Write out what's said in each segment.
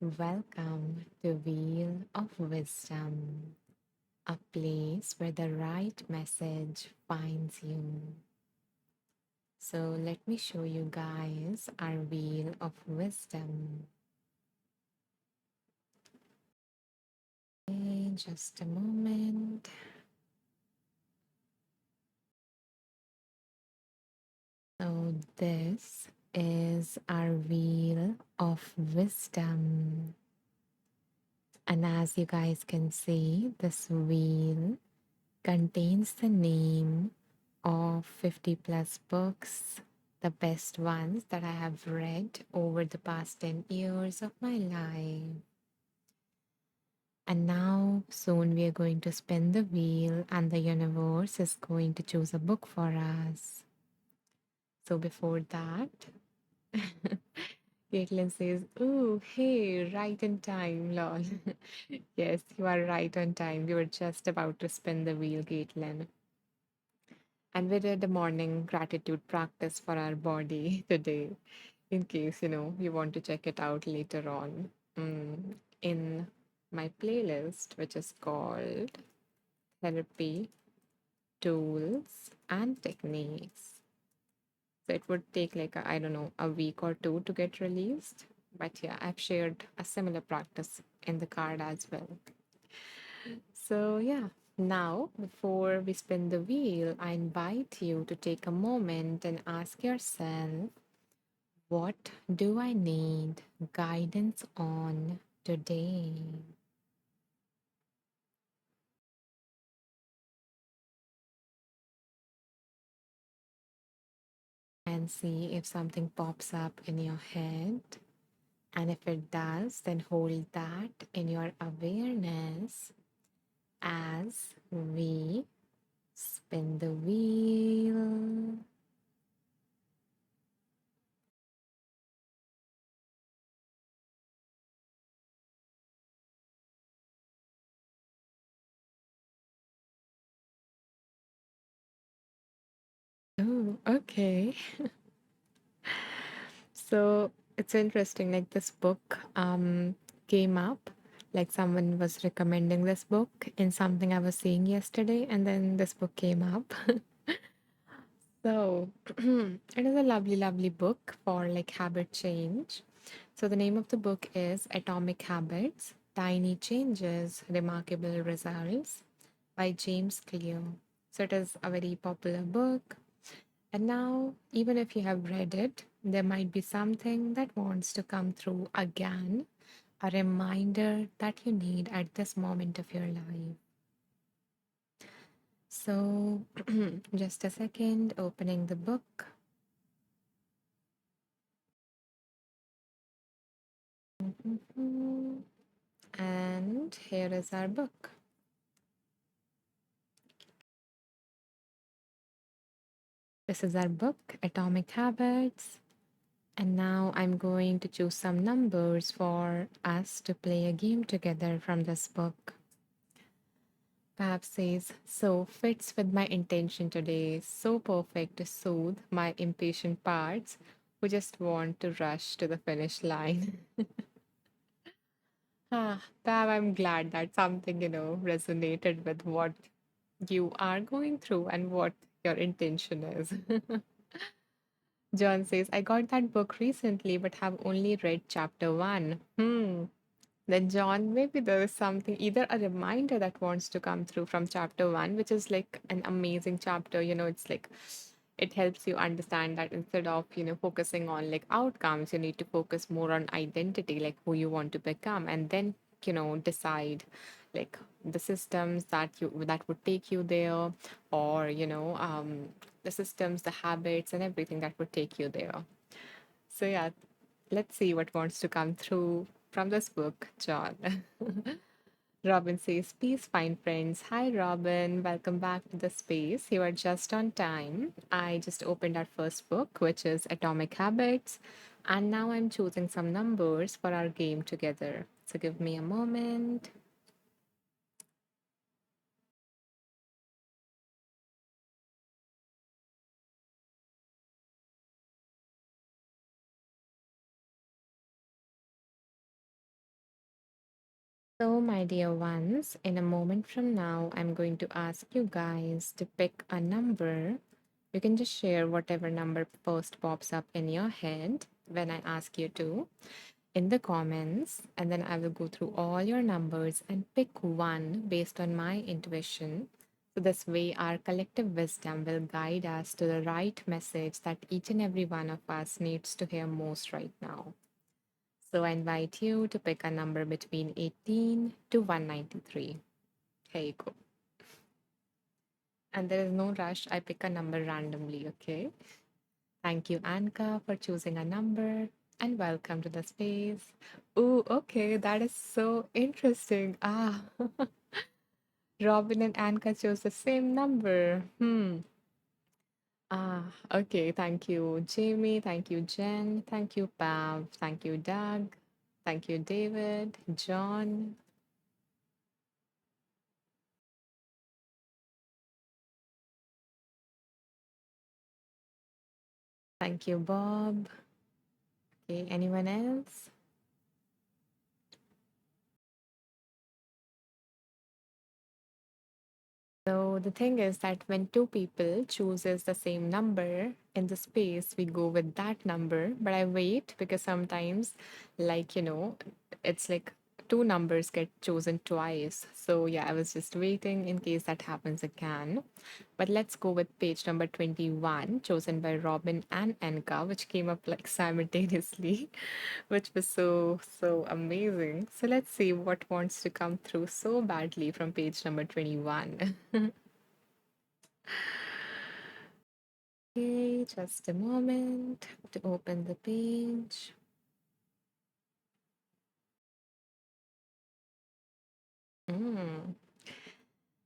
Welcome to Wheel of Wisdom, a place where the right message finds you. So, let me show you guys our Wheel of Wisdom. Okay, just a moment. So, this is our Wheel of Wisdom. And as you guys can see, this wheel contains the name of 50 plus books, the best ones that I have read over the past 10 years of my life. And now, soon we are going to spin the wheel, and the universe is going to choose a book for us. So, before that, Caitlin says, "Ooh, hey, right in time, lol." Yes, you are right on time. We were just about to spin the wheel, Caitlin. And we did a morning gratitude practice for our body today, in case you want to check it out later on in my playlist, which is called Therapy Tools and Techniques. So it would take like, I don't know, a week or two to get released. But yeah, I've shared a similar practice in the card as well. So, yeah, now before we spin the wheel, I invite you to take a moment and ask yourself, what do I need guidance on today? And see if something pops up in your head. And if it does, then hold that in your awareness as we spin the wheel. Oh, okay. So it's interesting, like this book came up, like someone was recommending this book in something I was seeing yesterday, and then this book came up. So it is a lovely, lovely book for like habit change. So the name of the book is Atomic Habits, Tiny Changes, Remarkable Results by James Clear. So it is a very popular book. And now, even if you have read it, there might be something that wants to come through again, a reminder that you need at this moment of your life. So, just a second, opening the book. Mhm. And here is our book. This is our book, Atomic Habits. And now I'm going to choose some numbers for us to play a game together from this book. Pap says, so fits with my intention today. So perfect to soothe my impatient parts who just want to rush to the finish line. Pap, I'm glad that something resonated with what you are going through and what your intention is. John says, I got that book recently but have only read chapter one. Then, John, maybe there is something, either a reminder that wants to come through from chapter one, which is like an amazing chapter. It's like it helps you understand that instead of focusing on like outcomes, you need to focus more on identity, like who you want to become, and then decide like the systems that would take you there, or the systems, the habits, and everything that would take you there. So, yeah, let's see what wants to come through from this book, John. Robin says, peace, fine friends. Hi, Robin. Welcome back to the space. You are just on time. I just opened our first book, which is Atomic Habits. And now I'm choosing some numbers for our game together. So give me a moment. So, my dear ones, in a moment from now, I'm going to ask you guys to pick a number. You can just share whatever number first pops up in your head when I ask you to in the comments, and then I will go through all your numbers and pick one based on my intuition. So, this way, our collective wisdom will guide us to the right message that each and every one of us needs to hear most right now. So, I invite you to pick a number between 18 to 193. Here you go. And there is no rush. I pick a number randomly, okay? Thank you, Anka, for choosing a number. And welcome to the space. Oh, okay, that is so interesting. Ah, Robin and Anka chose the same number. Ah, okay. Thank you, Jamie. Thank you, Jen. Thank you, Pav. Thank you, Doug. Thank you, David, John. Thank you, Bob. Okay, anyone else? So the thing is that when two people chooses the same number in the space, we go with that number. But I wait because sometimes, like it's like two numbers get chosen twice. So yeah, I was just waiting in case that happens again. But let's go with page number 21, chosen by Robin and Enka, which came up like simultaneously, which was so amazing. So let's see what wants to come through so badly from page number 21. Okay, just a moment to open the page. Mm.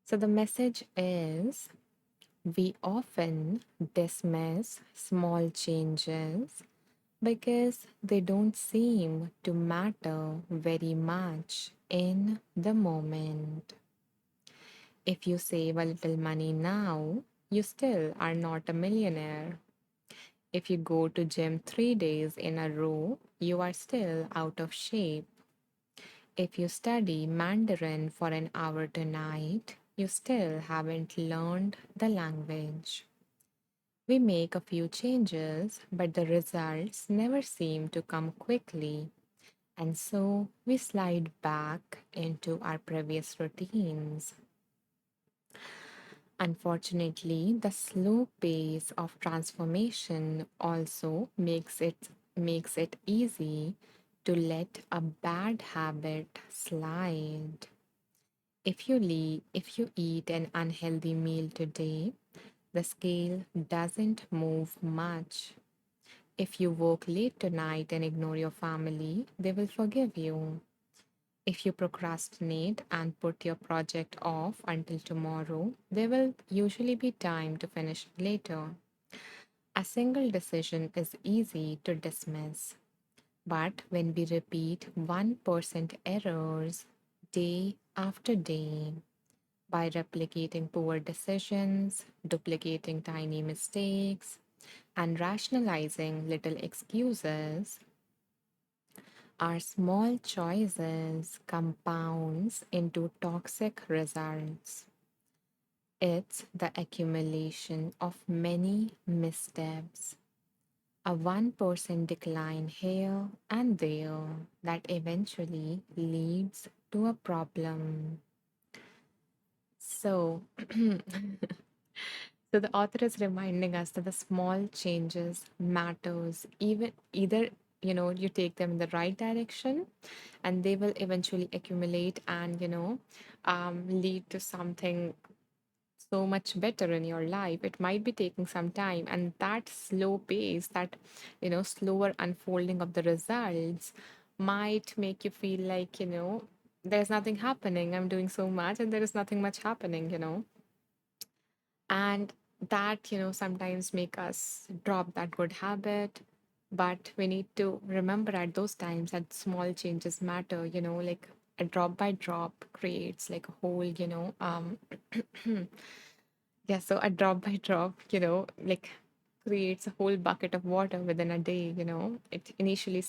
So the message is we often dismiss small changes because they don't seem to matter very much in the moment. If you save a little money now, you still are not a millionaire. If you go to gym 3 days in a row, you are still out of shape. If you study Mandarin for an hour tonight, you still haven't learned the language. We make a few changes, but the results never seem to come quickly, and so we slide back into our previous routines. Unfortunately, the slow pace of transformation also makes it easy to let a bad habit slide. If you eat an unhealthy meal today, the scale doesn't move much. If you work late tonight and ignore your family, they will forgive you. If you procrastinate and put your project off until tomorrow, there will usually be time to finish it later. A single decision is easy to dismiss, but when we repeat 1% errors day after day, by replicating poor decisions, duplicating tiny mistakes, and rationalizing little excuses, our small choices compounds into toxic results. It's the accumulation of many missteps, a 1% decline here and there that eventually leads to a problem. So, so the author is reminding us that the small changes matters even either you take them in the right direction and they will eventually accumulate and lead to something so much better in your life. It might be taking some time, and that slow pace, that slower unfolding of the results might make you feel like there's nothing happening. I'm doing so much and there is nothing much happening. And that sometimes make us drop that good habit. But we need to remember at those times that small changes matter, like a drop by drop creates like a whole yeah, so a drop by drop like creates a whole bucket of water within a day. It initially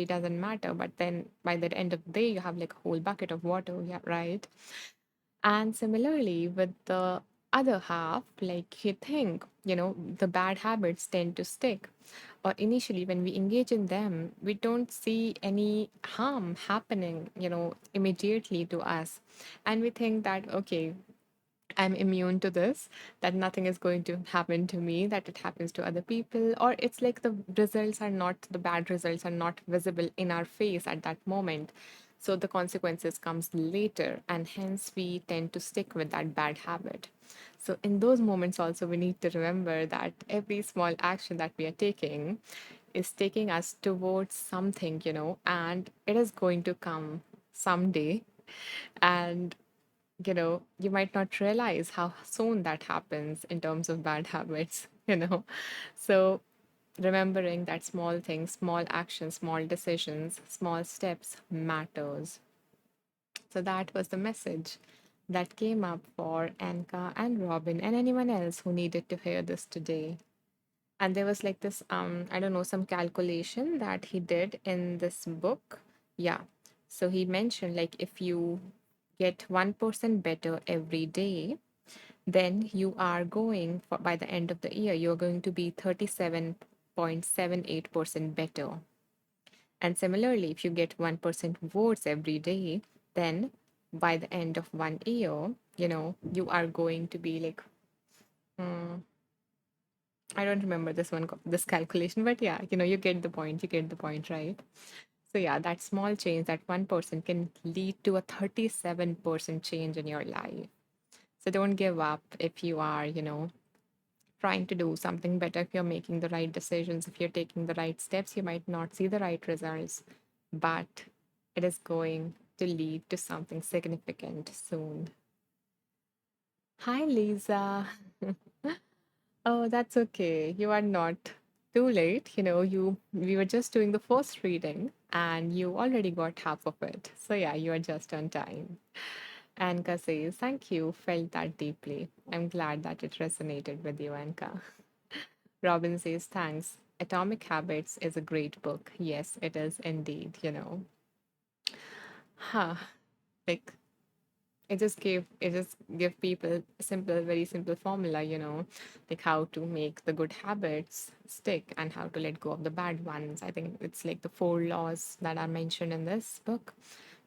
doesn't matter, but then by the end of the day, you have like a whole bucket of water. Yeah, right. And similarly, with the other half, like you think, the bad habits tend to stick. Or initially, when we engage in them, we don't see any harm happening, immediately to us. And we think that, okay, I'm immune to this, that nothing is going to happen to me, that it happens to other people, or it's like the bad results are not visible in our face at that moment. So the consequences comes later, and hence we tend to stick with that bad habit. So in those moments also we need to remember that every small action that we are taking is taking us towards something, and it is going to come someday. And you might not realize how soon that happens in terms of bad habits, So remembering that small things, small actions, small decisions, small steps matters. So that was the message that came up for Anka and Robin and anyone else who needed to hear this today. And there was like this, I don't know, some calculation that he did in this book. Yeah. So he mentioned like if you get 1% better every day, then you are going for, by the end of the year, you're going to be 37.78% better. And similarly, if you get 1% votes every day, then by the end of 1 year, you are going to be like, hmm, I don't remember this calculation, but yeah, you get the point. You get the point, right? So yeah, that small change, that 1% can lead to a 37% change in your life. So don't give up if you are, trying to do something better, if you're making the right decisions, if you're taking the right steps, you might not see the right results, but it is going to lead to something significant soon. Hi, Lisa. Oh, that's okay. You are not too late. We were just doing the first reading and you already got half of it. So yeah, you are just on time. Anka says, thank you, felt that deeply. I'm glad that it resonated with you, Anka. Robin says, thanks. Atomic Habits is a great book. Yes, it is indeed. Huh. Like it just give people a simple, very simple formula, like how to make the good habits stick and how to let go of the bad ones. I think it's like the 4 laws that are mentioned in this book,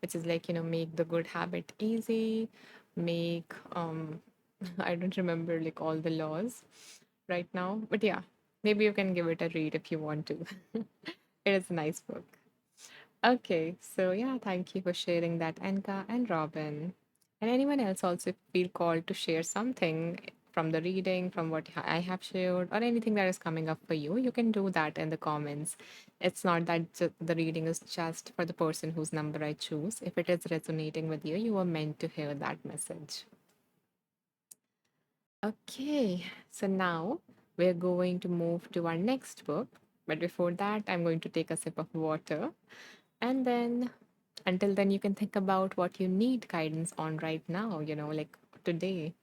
which is like, make the good habit easy, make I don't remember like all the laws right now, but yeah, maybe you can give it a read if you want to. It is a nice book. Okay, so yeah, thank you for sharing that, Anka and Robin. And anyone else also feel called to share something from the reading, from what I have shared, or anything that is coming up for you. You can do that in the comments. It's not that the reading is just for the person whose number I choose. If it is resonating with you, you are meant to hear that message. Okay, so now we're going to move to our next book. But before that, I'm going to take a sip of water. And then, until then, you can think about what you need guidance on right now, like today.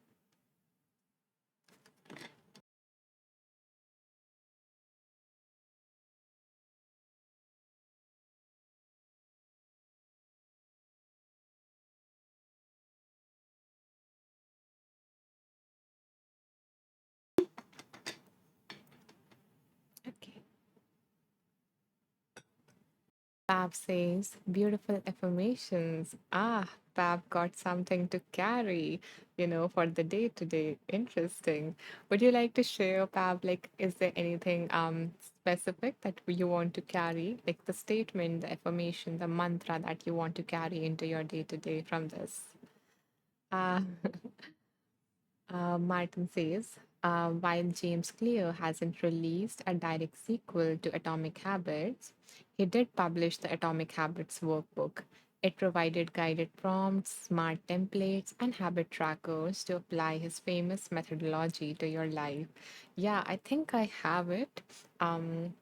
Okay. Pab says, beautiful affirmations. Ah, Pab got something to carry, for the day today. Interesting. Would you like to share, Pab? Like, is there anything specific that you want to carry? Like the statement, the affirmation, the mantra that you want to carry into your day to day from this? Ah, Martin says, while James Clear hasn't released a direct sequel to Atomic Habits, he did publish the Atomic Habits workbook. It provided guided prompts, smart templates, and habit trackers to apply his famous methodology to your life. Yeah, I think I have it. Um,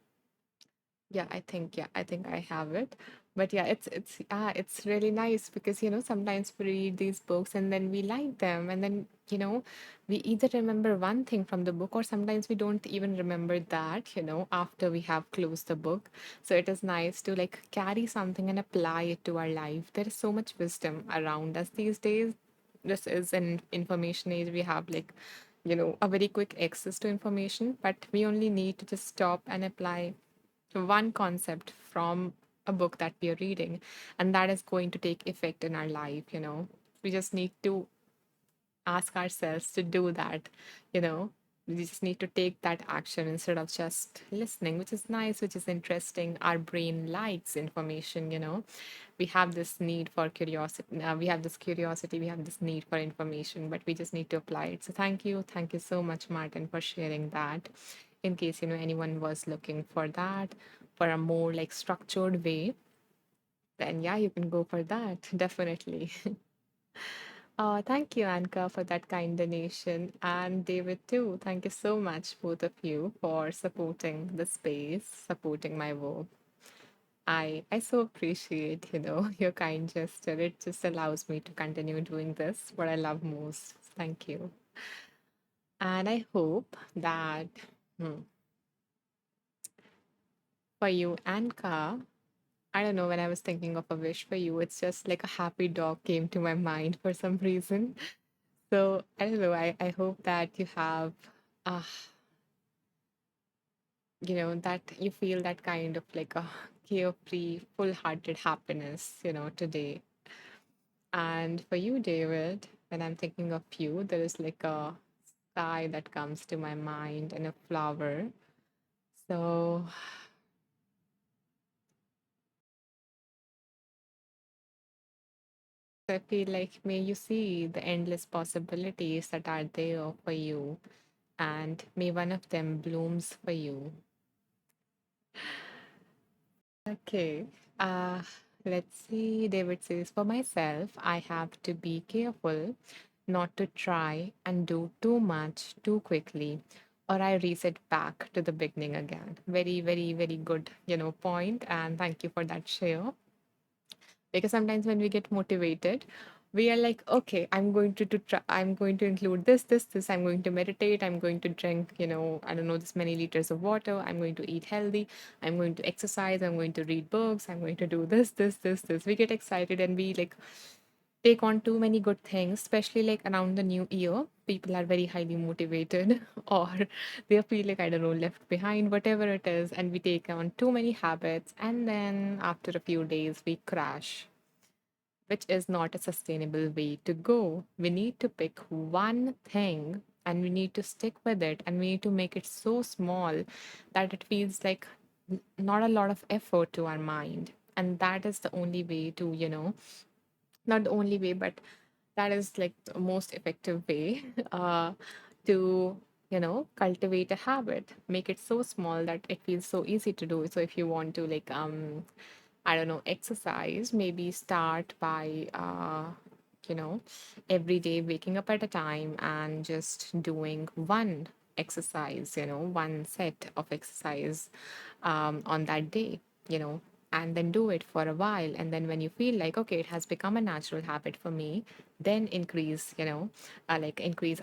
yeah, I think I have it. But yeah, it's really nice because sometimes we read these books and then we like them, and then we either remember one thing from the book, or sometimes we don't even remember that after we have closed the book. So it is nice to like carry something and apply it to our life. There is so much wisdom around us these days. This is an information age. We have like a very quick access to information, but we only need to just stop and apply one concept from a book that we are reading, and that is going to take effect in our life. We just need to ask ourselves to do that you know we just need to take that action instead of just listening, which is nice, which is interesting. Our brain likes information. We have this need for curiosity, we have this curiosity, we have this need for information, but we just need to apply it. So thank you so much, Martin, for sharing that. In case anyone was looking for that, for a more like structured way, then yeah, you can go for that. Definitely. Thank you, Anka, for that kind donation. And David, too. Thank you so much, both of you, for supporting the space, supporting my work. I so appreciate your kind gesture. It just allows me to continue doing this, what I love most. Thank you. And I hope that hmm, for you, Anka, I don't know, when I was thinking of a wish for you, it's just like a happy dog came to my mind for some reason. So I don't know. I hope that you have, uh, that you feel that kind of like a carefree, full-hearted happiness today. And for you, David, when I'm thinking of you, there is like a sky that comes to my mind and a flower. So I feel like may you see the endless possibilities that are there for you, and may one of them blooms for you. Okay. Uh, let's see. David says, for myself, I have to be careful not to try and do too much too quickly, or I reset back to the beginning again. Very, very, very good point. And thank you for that share. Because sometimes when we get motivated, we are like, okay, I'm going to include this, I'm going to meditate, I'm going to drink I don't know, this many liters of water, I'm going to eat healthy, I'm going to exercise, I'm going to read books, I'm going to do this. We get excited and we like take on too many good things, especially like around the new year. People are very highly motivated, or they feel like, I don't know, left behind, whatever it is, and we take on too many habits, and then after a few days we crash, which is not a sustainable way to go. We need to pick one thing and we need to stick with it, and we need to make it so small that it feels like not a lot of effort to our mind. And that is the only way to not the only way, but that is like the most effective way to cultivate a habit. Make it so small that it feels so easy to do. So if you want to like I don't know, exercise, maybe start by you know every day waking up at a time and just doing one exercise one set of exercise on that day and then do it for a while, and then when you feel like, okay, it has become a natural habit for me, then increase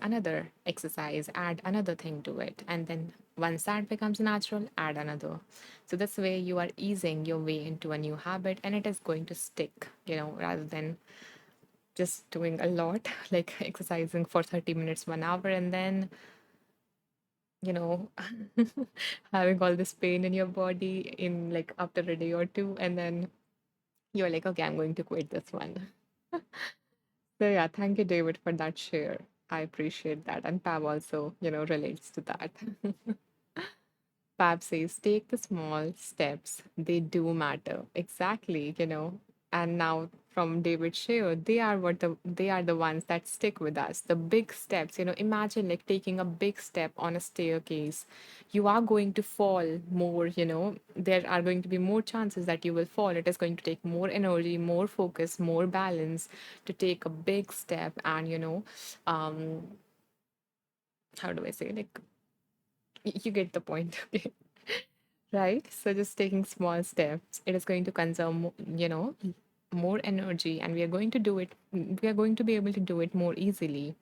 another exercise, add another thing to it, and then once that becomes natural, add another. So this way you are easing your way into a new habit, and it is going to stick rather than just doing a lot like exercising for 30 minutes 1 hour, and then you know having all this pain in your body in like after a day or two, and then you're like, okay, I'm going to quit this one. So yeah, thank you, David, for that share. I appreciate that, and Pav also relates to that. Fab says, take the small steps. They do matter. Exactly. And now from David Shea, they are the ones that stick with us. The big steps. Imagine like taking a big step on a staircase. You are going to fall more. There are going to be more chances that you will fall. It is going to take more energy, more focus, more balance to take a big step, and um, how do I say, like, you get the point. Okay. right? So just taking small steps, it is going to consume, more energy, and we are going to do it. We are going to be able to do it more easily,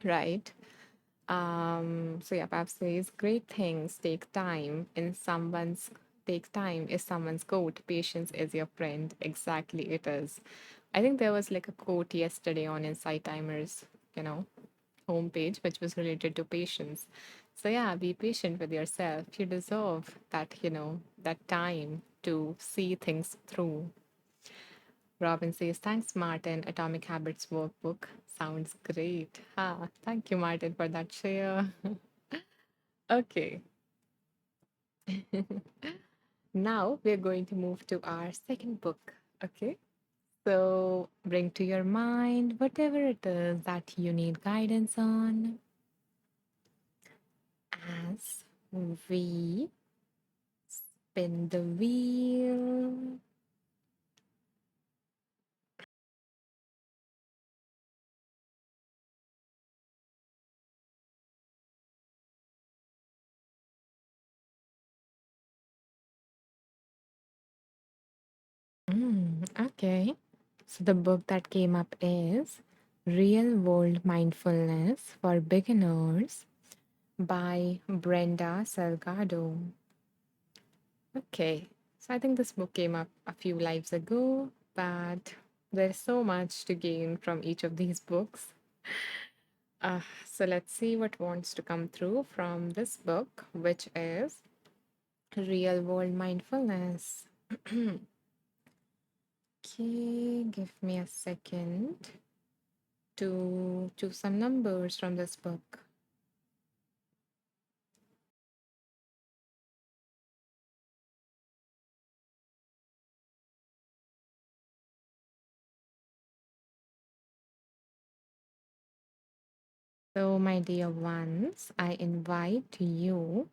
right? So yeah, Pap says great things take time is someone's quote. Patience is your friend. Exactly, it is. I think there was like a quote yesterday on Insight Timers, you know, homepage, which was related to patience. So yeah, be patient with yourself. You deserve that, that time to see things through. Robin says, thanks, Martin. Atomic Habits workbook sounds great. Thank you, Martin, for that share. Okay, now we're going to move to our second book. Okay, so bring to your mind whatever it is that you need guidance on as we spin the wheel. Okay, so the book that came up is Real World Mindfulness for Beginners by Brenda Salgado. Okay, so I think this book came up a few lives ago, but there's so much to gain from each of these books. So let's see what wants to come through from this book, which is Real World Mindfulness. Okay, give me a second to choose some numbers from this book. So, my dear ones, I invite you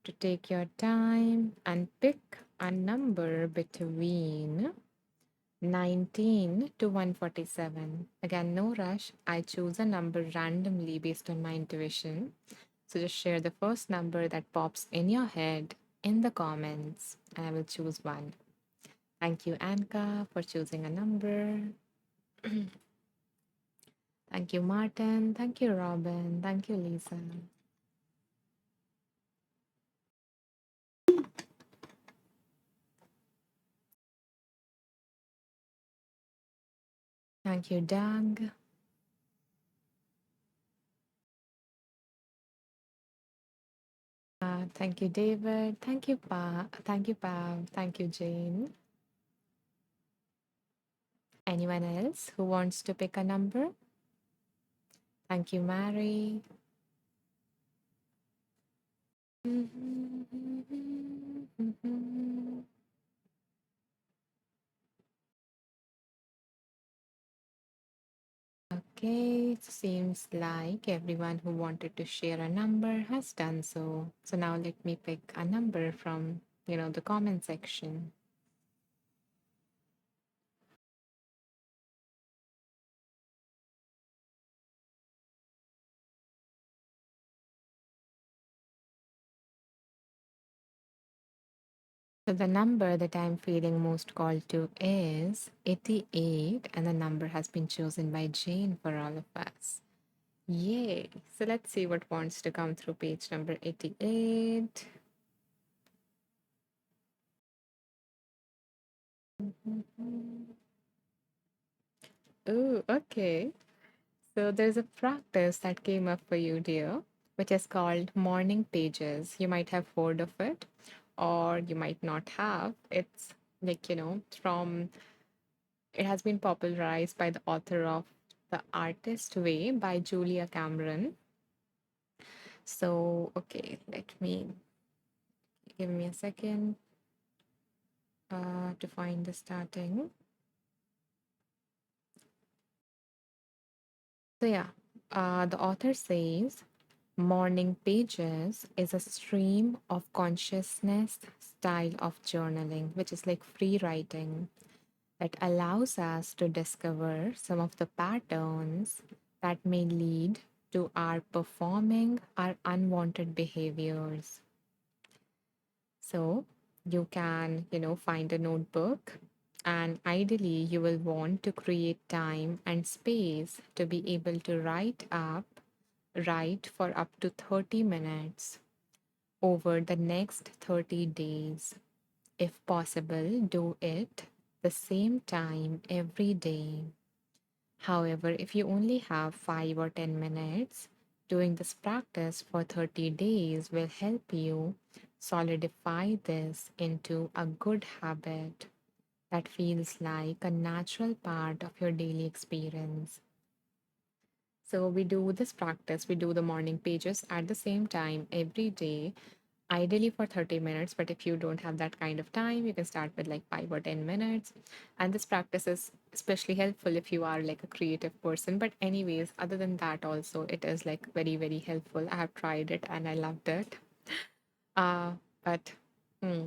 to take your time and pick a number between 19 to 147. Again, no rush. I choose a number randomly based on my intuition. So just share the first number that pops in your head in the comments, and I will choose one. Thank you, Anka, for choosing a number. Thank you, Martin. Thank you, Robin. Thank you, Lisa. Thank you, Doug. Thank you, David. Thank you, Pa. Thank you, Pav. Thank you, Jane. Anyone else who wants to pick a number? Thank you, Mary. Okay, it seems like everyone who wanted to share a number has done so. So now let me pick a number from, the comment section. So the number that I'm feeling most called to is 88, and the number has been chosen by Jane for all of us. Yay! So let's see what wants to come through page number 88. Oh, okay. So there's a practice that came up for you, dear, which is called morning pages. You might have heard of it, or you might not have. It's like, from it has been popularized by the author of The Artist Way by Julia Cameron. So, okay, give me a second to find the starting. So, yeah, the author says morning pages is a stream of consciousness style of journaling, which is like free writing that allows us to discover some of the patterns that may lead to our performing our unwanted behaviors. So you can, find a notebook, and ideally you will want to create time and space to be able to write for up to 30 minutes over the next 30 days. If possible, do it the same time every day. However, if you only have 5 or 10 minutes, doing this practice for 30 days will help you solidify this into a good habit that feels like a natural part of your daily experience. So, we do this practice, we do the morning pages at the same time every day, ideally for 30 minutes. But if you don't have that kind of time, you can start with like 5 or 10 minutes. And this practice is especially helpful if you are like a creative person. But, anyways, other than that, also, it is like very, very helpful. I have tried it and I loved it. Uh, but, hmm,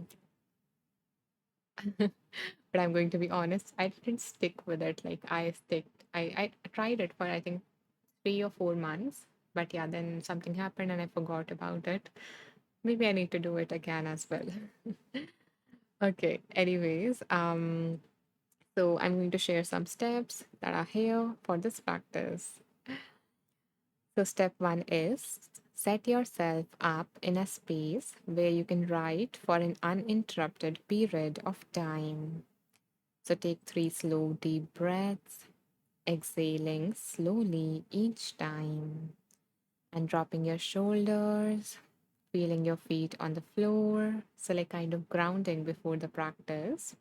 but I'm going to be honest, I didn't stick with it. Like, I tried it for I think 3 or 4 months. But yeah, then something happened and I forgot about it. Maybe I need to do it again as well. Okay, anyways, so I'm going to share some steps that are here for this practice. So, step one is set yourself up in a space where you can write for an uninterrupted period of time. So, take 3 slow, deep breaths, exhaling slowly each time, and dropping your shoulders, feeling your feet on the floor. So, like kind of grounding before the practice.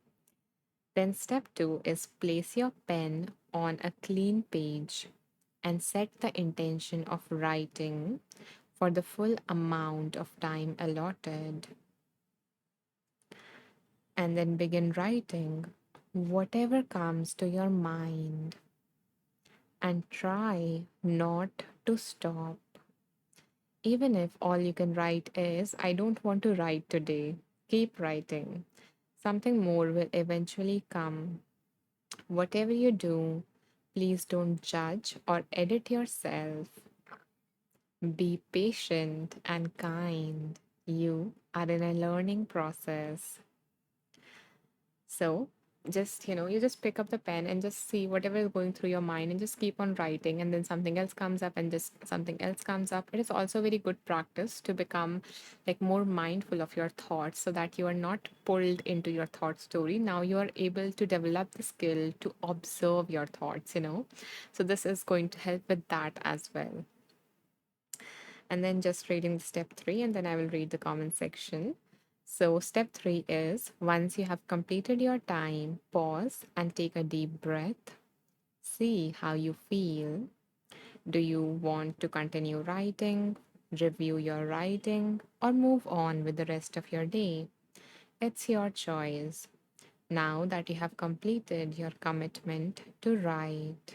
Then, step two is place your pen on a clean page and set the intention of writing for the full amount of time allotted. And then begin writing whatever comes to your mind and try not to stop. Even if all you can write is, I don't want to write today, keep writing. Something more will eventually come. Whatever you do, please don't judge or edit yourself. Be patient and kind. You are in a learning process. So, just, you just pick up the pen and just see whatever is going through your mind and just keep on writing. And then something else comes up and just something else comes up. It is also very good practice to become like more mindful of your thoughts so that you are not pulled into your thought story. Now you are able to develop the skill to observe your thoughts. So, this is going to help with that as well. And then just reading the step three, and then I will read the comment section. So, step three is once you have completed your time, pause and take a deep breath. See how you feel. Do you want to continue writing, review your writing, or move on with the rest of your day? It's your choice. Now that you have completed your commitment to write.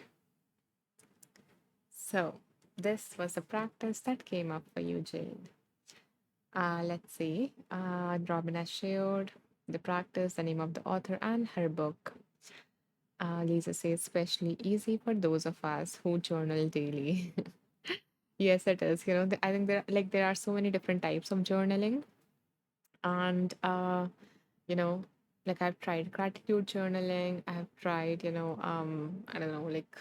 So, this was a practice that came up for you, Jade. Let's see. Robin has shared the practice, the name of the author, and her book. Lisa says, especially easy for those of us who journal daily. Yes, it is. I think there are so many different types of journaling, and you know, like I've tried gratitude journaling. I've tried, I don't know, like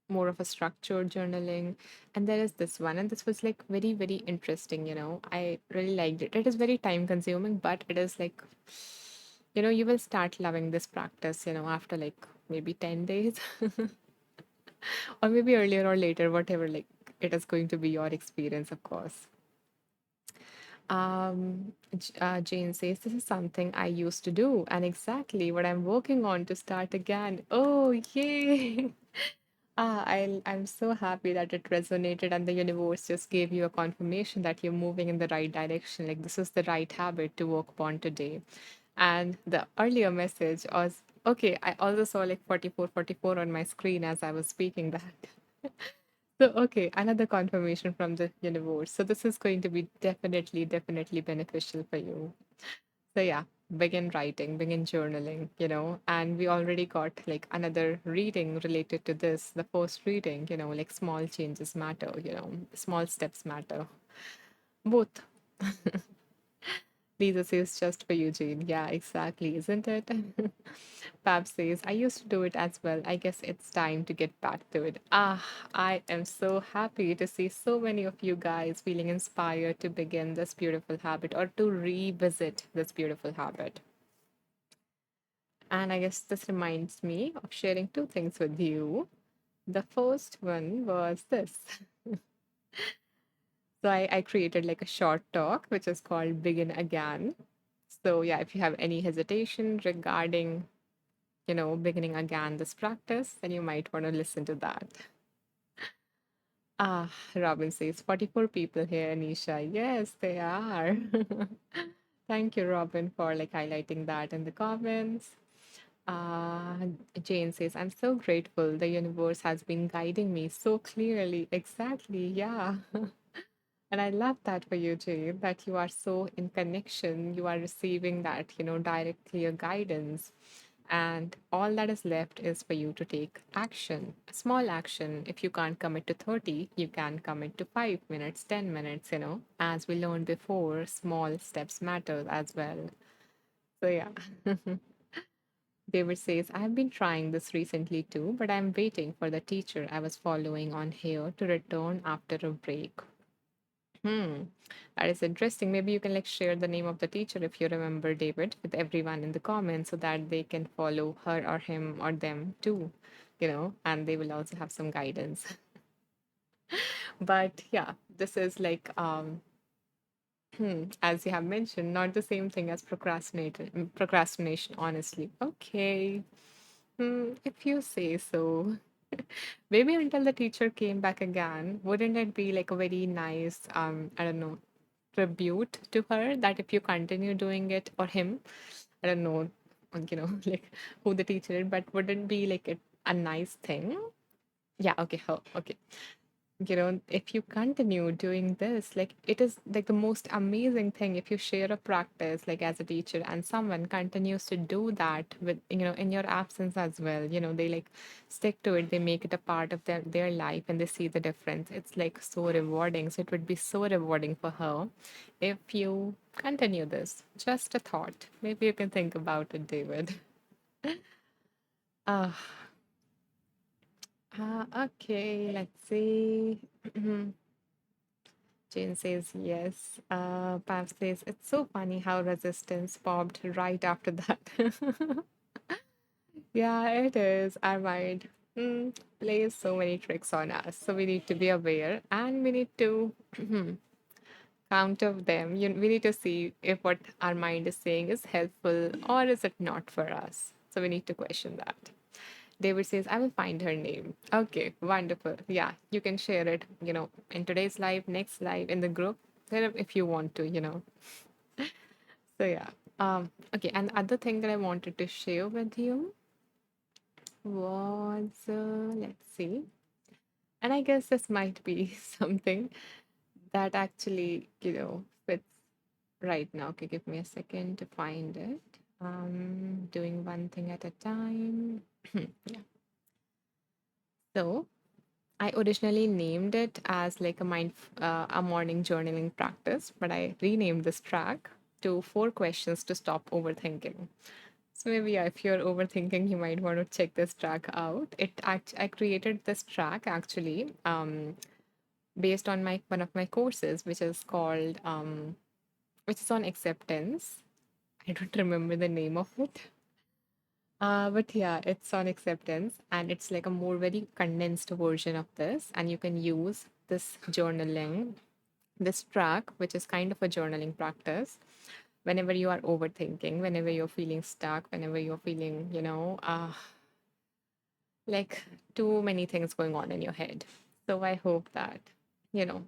more of a structured journaling, and there is this one, and this was like very, very interesting. I really liked it. It is very time consuming, but it is like, you will start loving this practice after like maybe 10 days or maybe earlier or later, whatever, like it is going to be your experience, of course. Jane says, this is something I used to do and exactly what I'm working on to start again. Oh, yay! I'm so happy that it resonated and the universe just gave you a confirmation that you're moving in the right direction. Like, this is the right habit to work upon today. And the earlier message was, okay, I also saw like 44, on my screen as I was speaking that. So, okay, another confirmation from the universe. So, this is going to be definitely, definitely beneficial for you. So yeah, begin writing, begin journaling, and we already got like another reading related to this. The first reading, like small changes matter, small steps matter. Both. Lisa says just for Eugene. Yeah, exactly, isn't it? Pab says, I used to do it as well. I guess it's time to get back to it. Ah, I am so happy to see so many of you guys feeling inspired to begin this beautiful habit or to revisit this beautiful habit. And I guess this reminds me of sharing two things with you. The first one was this. So I created like a short talk, which is called Begin Again. So yeah, if you have any hesitation regarding, beginning again this practice, then you might want to listen to that. Ah, Robin says 44 people here, Nisha. Yes, they are. Thank you, Robin, for like highlighting that in the comments. Uh, Jane says, I'm so grateful. The universe has been guiding me so clearly. Exactly. Yeah. And I love that for you, Jane, that you are so in connection. You are receiving that, direct, clear guidance. And all that is left is for you to take action, a small action. If you can't commit to 30, you can commit to 5 minutes, 10 minutes, As we learned before, small steps matter as well. So, yeah. David says, I have been trying this recently too, but I'm waiting for the teacher I was following on here to return after a break. Hmm, that is interesting. Maybe you can like share the name of the teacher if you remember, David, with everyone in the comments so that they can follow her or him or them too, and they will also have some guidance. But yeah, this is like as you have mentioned, not the same thing as procrastination, honestly. Okay. If you say so. Maybe until the teacher came back again, wouldn't it be like a very nice, I don't know, tribute to her that if you continue doing it or him, I don't know, like who the teacher is, but wouldn't be like a nice thing? Yeah, okay, okay. If you continue doing this, like it is like the most amazing thing if you share a practice like as a teacher and someone continues to do that with in your absence as well. They like stick to it, they make it a part of their life and they see the difference. It's like so rewarding. So it would be so rewarding for her if you continue this. Just a thought. Maybe you can think about it, David. uh, okay, let's see. Jane says yes. Pav says it's so funny how resistance popped right after that. Yeah, it is. Our mind plays so many tricks on us. So we need to be aware and we need to counter them. We need to see if what our mind is saying is helpful or is it not for us. So we need to question that. David says, I will find her name. Okay, wonderful. Yeah, you can share it, in today's live, next live, in the group, wherever if you want to. So yeah. Okay, and the other thing that I wanted to share with you was let's see. And I guess this might be something that actually, fits right now. Okay, give me a second to find it. Doing one thing at a time. Yeah. So I originally named it as like a morning journaling practice, but I renamed this track to 4 questions to stop overthinking. So maybe yeah, if you're overthinking, you might want to check this track out. I created this track actually based on my one of my courses, which is on acceptance. I don't remember the name of it. But yeah, it's on acceptance and it's like a more very condensed version of this. And you can use this journaling, this track, which is kind of a journaling practice, whenever you are overthinking, whenever you're feeling stuck, whenever you're feeling, like too many things going on in your head. So I hope that, you know,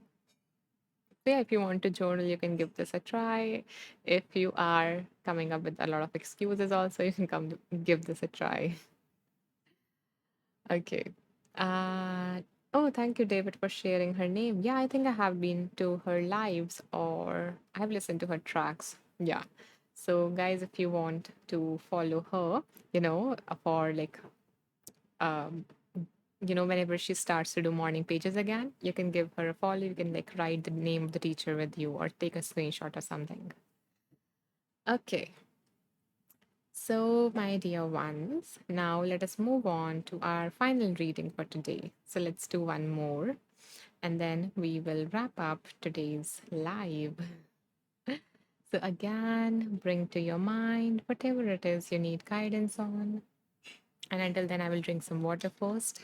yeah, if you want to journal, you can give this a try. If you are coming up with a lot of excuses, also, you can give this a try. Okay. Uh, oh, thank you, David, for sharing her name. Yeah, I think I have been to her lives or I've listened to her tracks. Yeah. So, guys, if you want to follow her, for like, um, whenever she starts to do morning pages again, you can give her a follow. You can like write the name of the teacher with you or take a screenshot or something. Okay, so my dear ones, now let us move on to our final reading for today. So let's do one more and then we will wrap up today's live. So, again, bring to your mind whatever it is you need guidance on. And until then, I will drink some water first.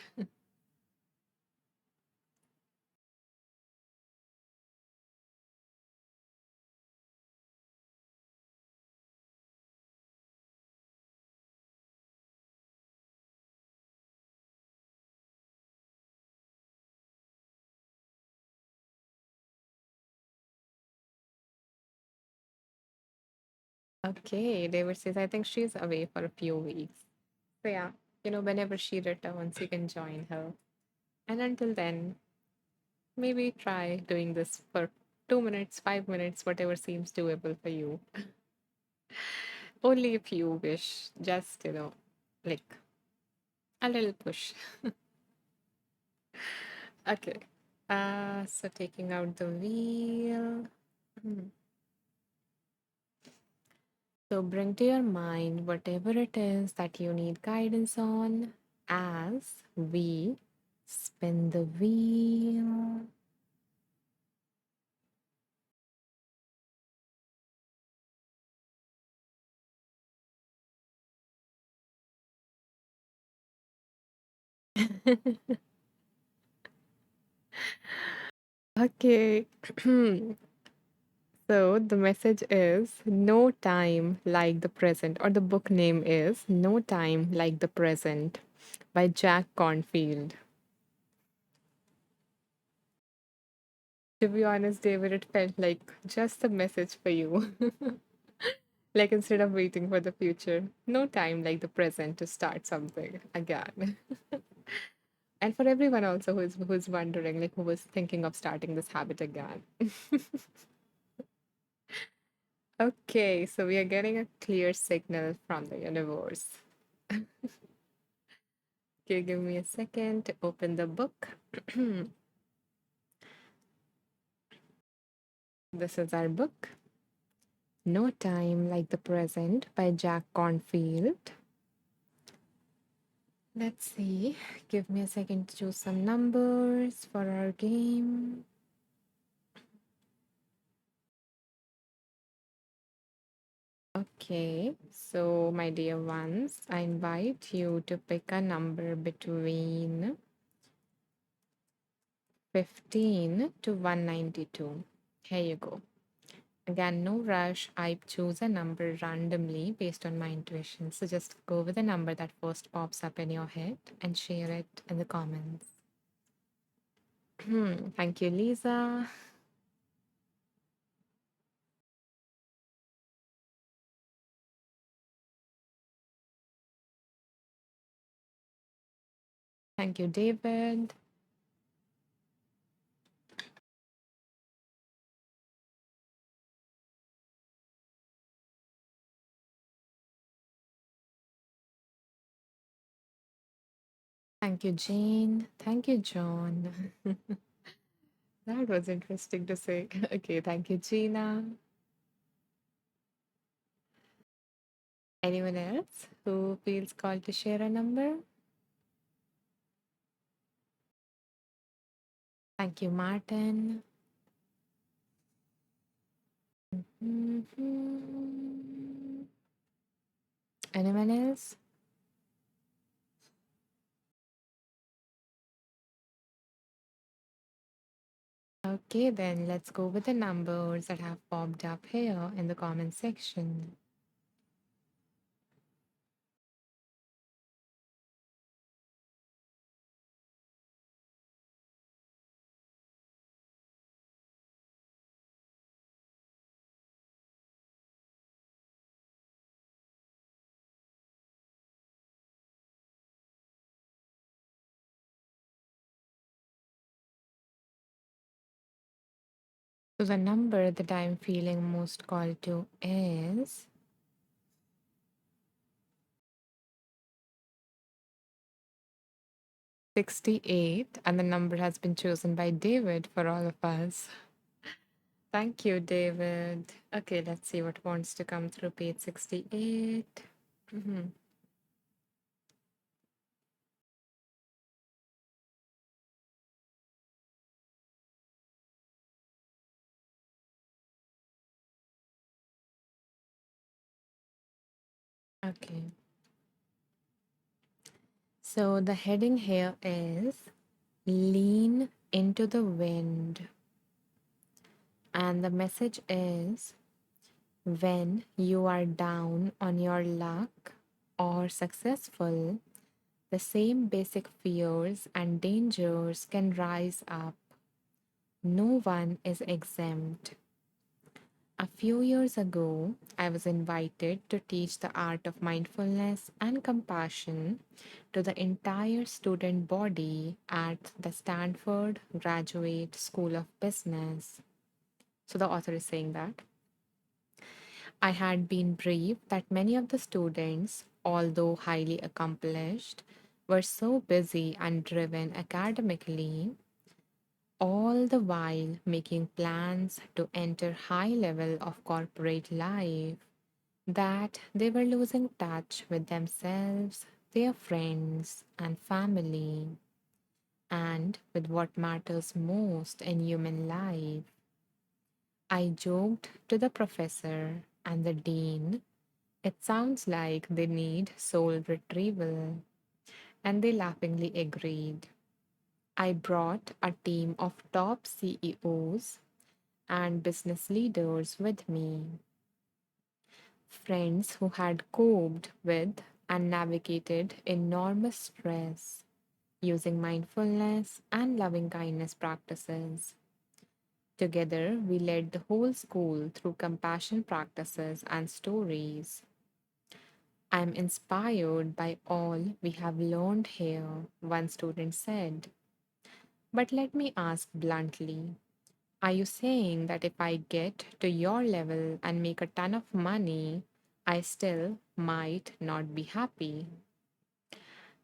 Okay, David says, I think she's away for a few weeks. So, yeah, whenever she returns, you can join her. And until then, maybe try doing this for 2 minutes, 5 minutes, whatever seems doable for you. Only if you wish, just, like a little push. Okay. So taking out the wheel. Hmm. So bring to your mind whatever it is that you need guidance on as we spin the wheel. Okay. So the message is no time like the present, or the book name is No Time Like the Present by Jack Cornfield. To be honest, David, it felt like just a message for you. Like instead of waiting for the future, no time like the present to start something again. And for everyone also who's wondering, like who was thinking of starting this habit again. Okay, so we are getting a clear signal from the universe. Okay, give me a second to open the book. This is our book, No Time Like the Present by Jack Cornfield. Let's see. Give me a second to choose some numbers for our game. Okay, so my dear ones, I invite you to pick a number between 15 to 192. Here you go. Again, no rush. I choose a number randomly based on my intuition. So just go with the number that first pops up in your head and share it in the comments. Thank you, Lisa. Thank you, David. Thank you, Jane. Thank you, John. That was interesting to say. Okay, thank you, Gina. Anyone else who feels called to share a number? Thank you, Martin. Mhm. Anyone else? Okay, then let's go with the numbers that have popped up here in the comment section. So the number that I'm feeling most called to is 68, and the number has been chosen by David for all of us. Thank you, David. Okay, let's see what wants to come through page 68. Mhm. Okay, so the heading here is Lean into the Wind. And the message is when you are down on your luck or successful, the same basic fears and dangers can rise up. No one is exempt. A few years ago, I was invited to teach the art of mindfulness and compassion to the entire student body at the Stanford Graduate School of Business. So the author is saying that I had been briefed that many of the students, although highly accomplished, were so busy and driven academically, all the while making plans to enter high level of corporate life, that they were losing touch with themselves, their friends and family, and with what matters most in human life. I joked to the professor and the dean. It sounds like they need soul retrieval, and they laughingly agreed. I brought a team of top CEOs and business leaders with me, friends who had coped with and navigated enormous stress using mindfulness and loving kindness practices. Together, we led the whole school through compassion practices and stories. I'm inspired by all we have learned here, one student said. But let me ask bluntly, are you saying that if I get to your level and make a ton of money, I still might not be happy?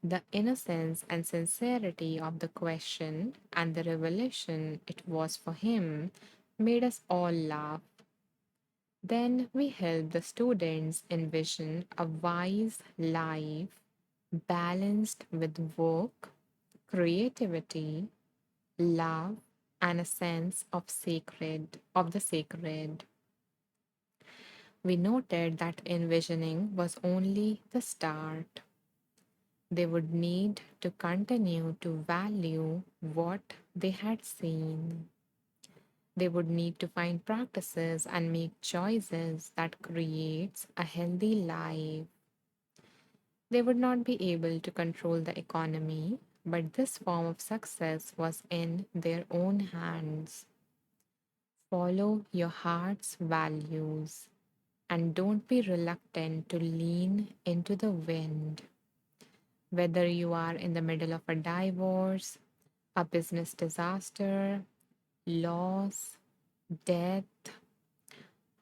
The innocence and sincerity of the question and the revelation it was for him made us all laugh. Then we helped the students envision a wise life balanced with work, creativity, love, and a sense of the sacred. We noted that envisioning was only the start. They would need to continue to value what they had seen. They would need to find practices and make choices that creates a healthy life. They would not be able to control the economy, but this form of success was in their own hands. Follow your heart's values and don't be reluctant to lean into the wind. Whether you are in the middle of a divorce, a business disaster, loss, death,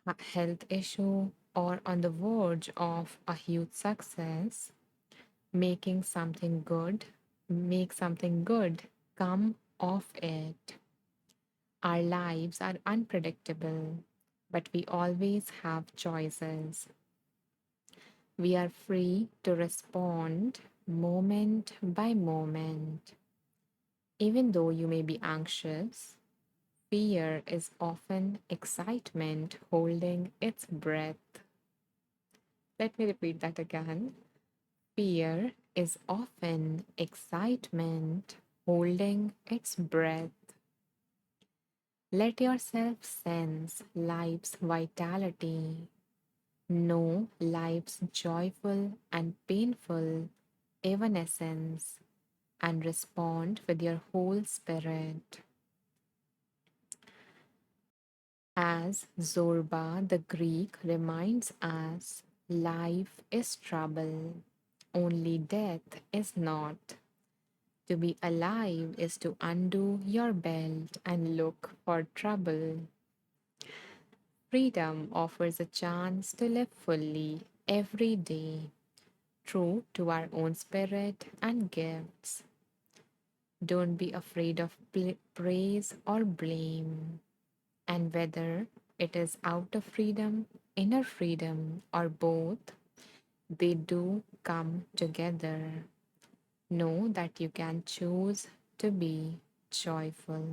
a health issue, or on the verge of a huge success, making something good, make something good come of it. Our lives are unpredictable, but we always have choices. We are free to respond moment by moment. Even though you may be anxious, fear is often excitement holding its breath. Let me repeat that again. Fear is often excitement holding its breath. Let yourself sense life's vitality. Know life's joyful and painful evanescence and respond with your whole spirit. As Zorba the Greek reminds us, life is trouble, only death is not. To be alive is to undo your belt and look for trouble. Freedom offers a chance to live fully every day, true to our own spirit and gifts. Don't be afraid of praise or blame. And whether it is outer freedom, inner freedom, or both, they do come together. Know that you can choose to be joyful.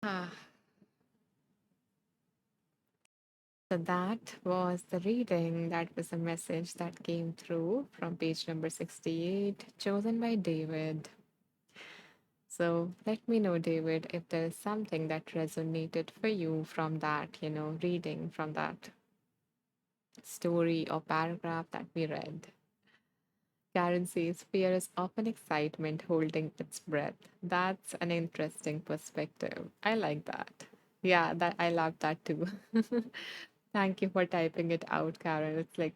Ah, so that was the reading. That was a message that came through from page number 68, chosen by David. So let me know, David, if there is something that resonated for you from that, reading from that story or paragraph that we read. Karen says fear is often excitement holding its breath. That's an interesting perspective. I like that. Yeah, that I love that too. Thank you for typing it out, Karen. It's like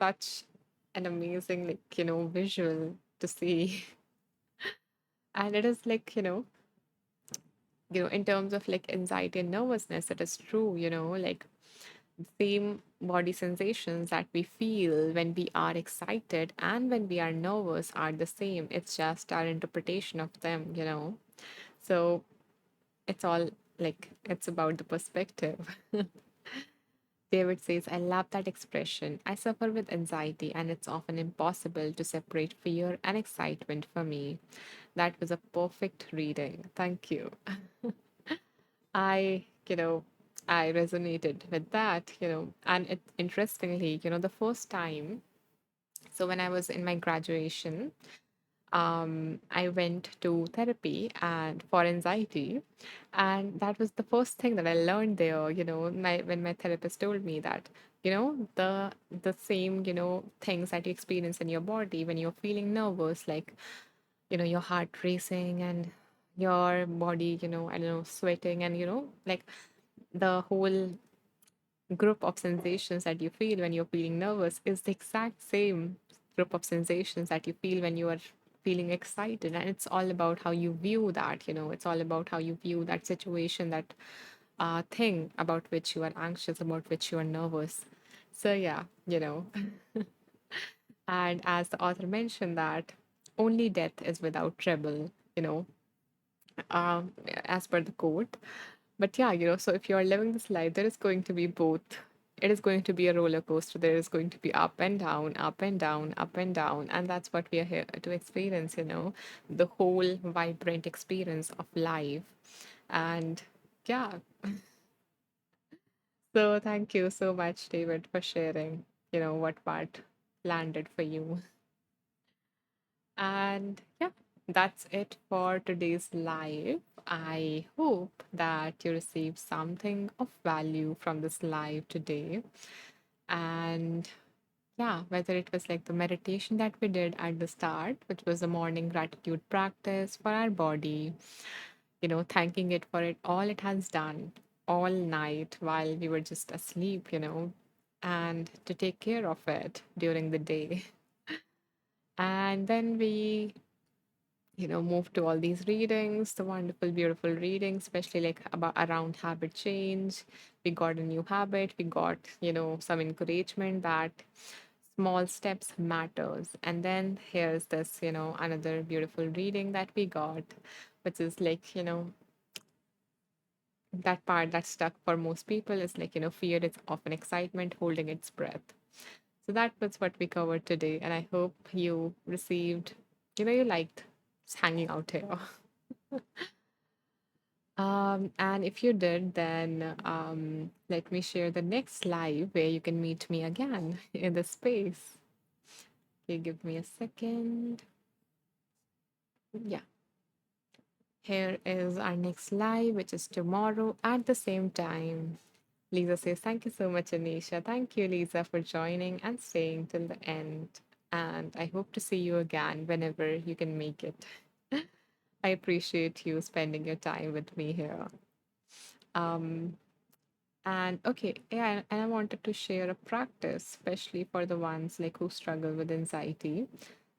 such an amazing, visual to see. And it is like, in terms of like anxiety and nervousness, it is true, like the same body sensations that we feel when we are excited and when we are nervous are the same. It's just our interpretation of them. So it's all like it's about the perspective. David says, I love that expression. I suffer with anxiety, and it's often impossible to separate fear and excitement for me. That was a perfect reading. Thank you. I, I resonated with that, and it interestingly, the first time, so when I was in my graduation, I went to therapy and for anxiety, and that was the first thing that I learned there. When my therapist told me that, the same, things that you experience in your body when you're feeling nervous, like your heart racing and your body, I don't know, sweating, and like the whole group of sensations that you feel when you're feeling nervous is the exact same group of sensations that you feel when you are feeling excited. And it's all about how you view that, it's all about how you view that situation, that thing about which you are anxious, about which you are nervous. So, yeah, and as the author mentioned, that only death is without trouble, as per the quote. But yeah, so if you're living this life, there is going to be both. It is going to be a roller coaster. There is going to be up and down, up and down, up and down. And that's what we are here to experience, the whole vibrant experience of life. And yeah, so thank you so much, David, for sharing, what part landed for you. And yeah, that's it for today's live. I hope that you received something of value from this live today. And yeah, whether it was like the meditation that we did at the start, which was a morning gratitude practice for our body, thanking it for all it has done all night while we were just asleep, and to take care of it during the day. And then we move to all these readings, the wonderful, beautiful readings, especially like about around habit change. We got a new habit, we got, some encouragement that small steps matters. And then here's this, another beautiful reading that we got, which is like, that part that stuck for most people is like, fear is often excitement holding its breath. So that was what we covered today. And I hope you received, you liked just hanging out here. And if you did, then let me share the next live where you can meet me again in the space. Okay, give me a second. Yeah, here is our next live, which is tomorrow at the same time. Lisa says, thank you so much, Anisha. Thank you, Lisa, for joining and staying till the end. And I hope to see you again whenever you can make it. I appreciate you spending your time with me here. Um, And okay, yeah, and I wanted to share a practice, especially for the ones like who struggle with anxiety.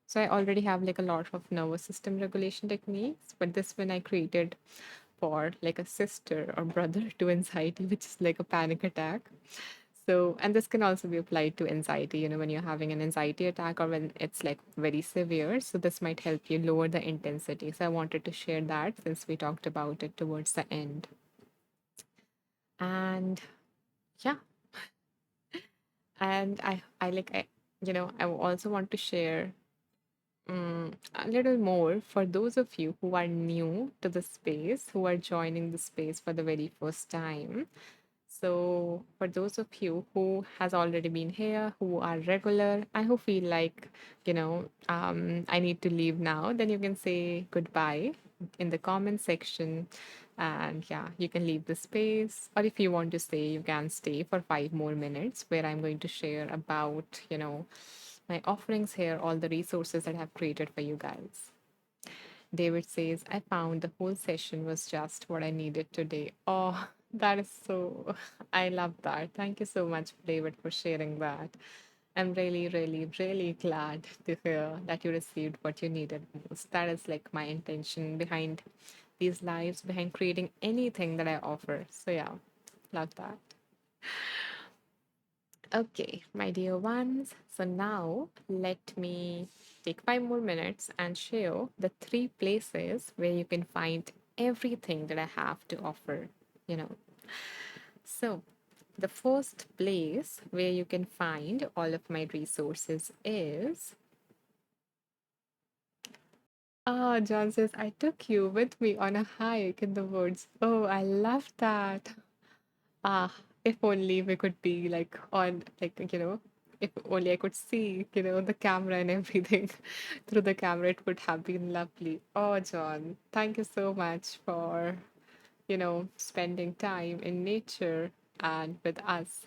So I already have like a lot of nervous system regulation techniques, but this one I created for like a sister or brother to anxiety, which is like a panic attack. So, and this can also be applied to anxiety, when you're having an anxiety attack or when it's like very severe. So, this might help you lower the intensity. So, I wanted to share that since we talked about it towards the end. And yeah, and I also want to share a little more for those of you who are new to the space, who are joining the space for the very first time. So, for those of you who has already been here, who are regular, and who feel like, I need to leave now, then you can say goodbye in the comment section. And yeah, you can leave the space. Or if you want to stay, you can stay for 5 more minutes where I'm going to share about, my offerings here, all the resources that I have created for you guys. David says, I found the whole session was just what I needed today. Oh, that is so, I love that. Thank you so much, David, for sharing that. I'm really, really, really glad to hear that you received what you needed most. That is like my intention behind these lives, behind creating anything that I offer. So, yeah, love that. Okay, my dear ones. So now let me take 5 more minutes and share the three places where you can find everything that I have to offer. You know, so the first place where you can find all of my resources is. Ah, John says, I took you with me on a hike in the woods. Oh, I love that. Ah, if only we could be like on, like, if only I could see, the camera and everything through the camera, it would have been lovely. Oh, John, thank you so much for, spending time in nature and with us.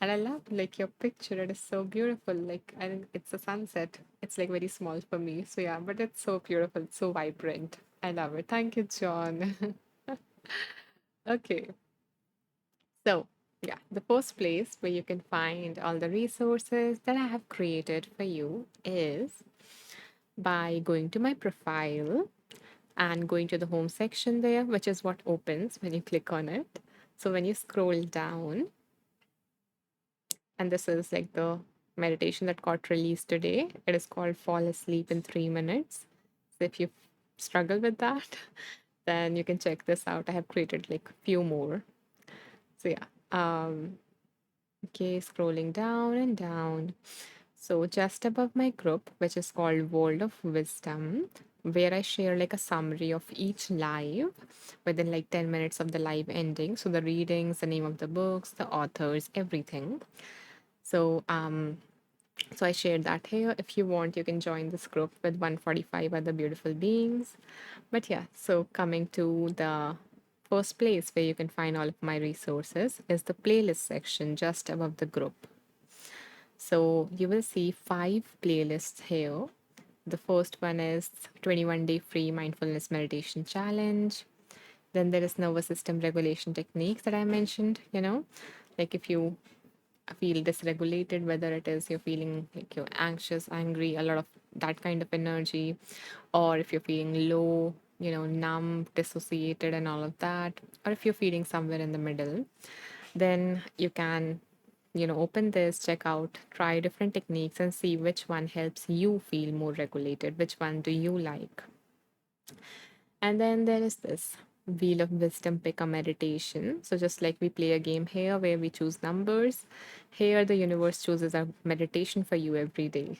And I love like your picture. It is so beautiful. Like I think it's a sunset. It's like very small for me. So yeah, but it's so beautiful. It's so vibrant. I love it. Thank you, John. Okay. So, yeah, the first place where you can find all the resources that I have created for you is by going to my profile and going to the home section there, which is what opens when you click on it. So, when you scroll down, and this is like the meditation that got released today, it is called Fall Asleep in 3 Minutes. So, if you struggle with that, then you can check this out. I have created like few more. So, yeah. Okay, scrolling down and down. So, just above my group, which is called World of Wisdom, where I share like a summary of each live within like 10 minutes of the live ending. So, the readings, the name of the books, the authors, everything. So, I shared that here. If you want, you can join this group with 145 other beautiful beings. But yeah, so coming to the first place where you can find all of my resources is the playlist section just above the group. So you will see 5 playlists here. The first one is 21-day free mindfulness meditation challenge. Then there is nervous system regulation techniques that I mentioned, like if you feel dysregulated, whether it is you're feeling like you're anxious, angry, a lot of that kind of energy, or if you're feeling low, numb, dissociated, and all of that, or if you're feeling somewhere in the middle, then you can, open this, check out, try different techniques, and see which one helps you feel more regulated, which one do you like. And then there is this Wheel of Wisdom pick a meditation. So, just like we play a game here where we choose numbers, here the universe chooses a meditation for you every day.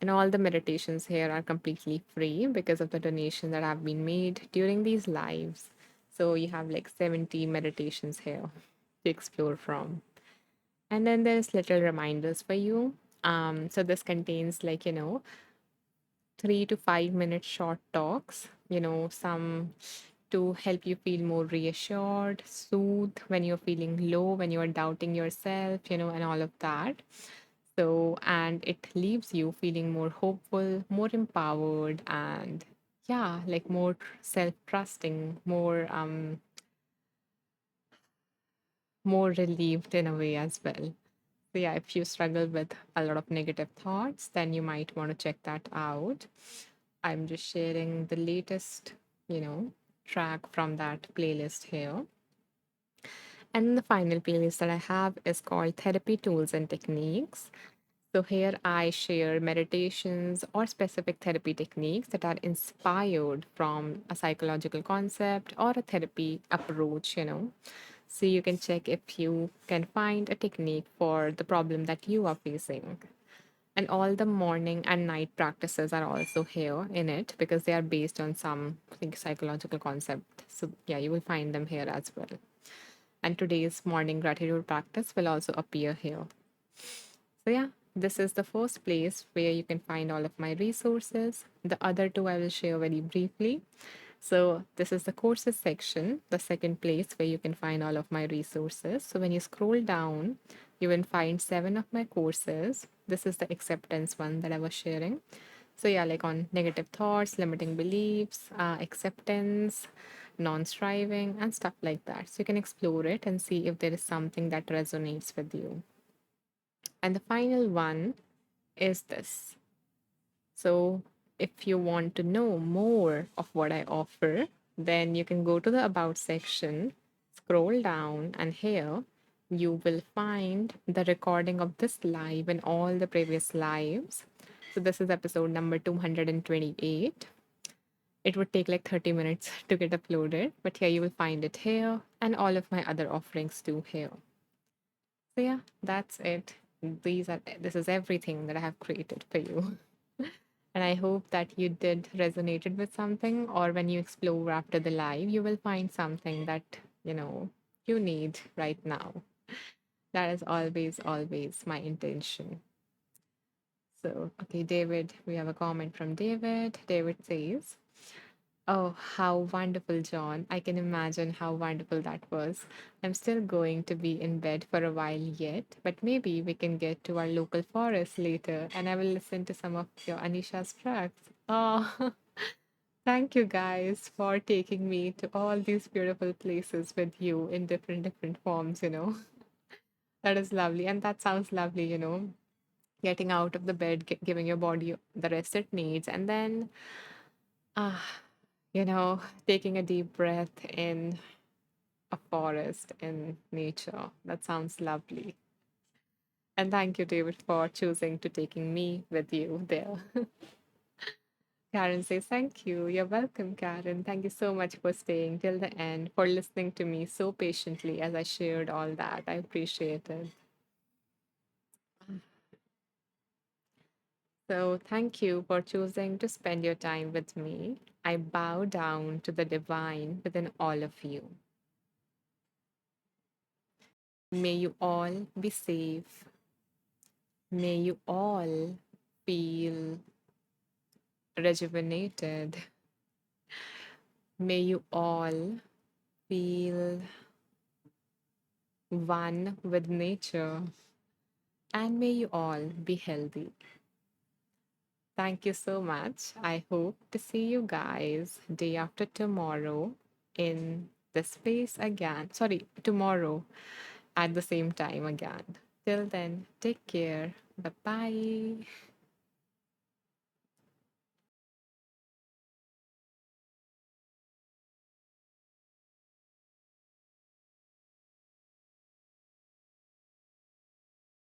And all the meditations here are completely free because of the donation that have been made during these lives. So, you have like 70 meditations here to explore from. And then there's little reminders for you. So, this contains like, 3 to 5 minute short talks, some to help you feel more reassured, soothe when you're feeling low, when you're doubting yourself, and all of that. So, and it leaves you feeling more hopeful, more empowered, and yeah, like more self trusting, more relieved in a way as well. So, yeah, if you struggle with a lot of negative thoughts, then you might want to check that out. I'm just sharing the latest, track from that playlist here. And the final playlist that I have is called Therapy Tools and Techniques. So here I share meditations or specific therapy techniques that are inspired from a psychological concept or a therapy approach. So you can check if you can find a technique for the problem that you are facing. And all the morning and night practices are also here in it because they are based on some psychological concept. So yeah, you will find them here as well. And today's morning gratitude practice will also appear here. So, yeah, this is the first place where you can find all of my resources. The other two I will share very briefly. So, this is the courses section, the second place where you can find all of my resources. So, when you scroll down, you will find seven of my courses. This is the acceptance one that I was sharing. So, yeah, like on negative thoughts, limiting beliefs, acceptance, non striving, and stuff like that. So, you can explore it and see if there is something that resonates with you. And the final one is this. So, if you want to know more of what I offer, then you can go to the About section, scroll down, and here you will find the recording of this live and all the previous lives. So, this is episode number 228. It would take like 30 minutes to get uploaded, but here you will find it here and all of my other offerings too here. So yeah, that's it. This is everything that I have created for you. And I hope that you did resonated with something, or when you explore after the live, you will find something that, you know, you need right now. That is always, always my intention. So, okay, David, we have a comment from David. David says, "Oh, how wonderful, John. I can imagine how wonderful that was. I'm still going to be in bed for a while yet, but maybe we can get to our local forest later and I will listen to some of your Anisha's tracks." Oh, thank you guys for taking me to all these beautiful places with you in different forms. That is lovely. And that sounds lovely. Getting out of the bed, giving your body the rest it needs, and then ah, taking a deep breath in a forest in nature. That sounds lovely. And thank you, David, for choosing to taking me with you there. Karen says, thank you. You're welcome, Karen. Thank you so much for staying till the end, for listening to me so patiently as I shared all that. I appreciate it. So, thank you for choosing to spend your time with me. I bow down to the divine within all of you. May you all be safe. May you all feel rejuvenated. May you all feel one with nature. And may you all be healthy. Thank you so much. I hope to see you guys day after tomorrow in the space again. Sorry, tomorrow at the same time again. Till then, take care. Bye bye.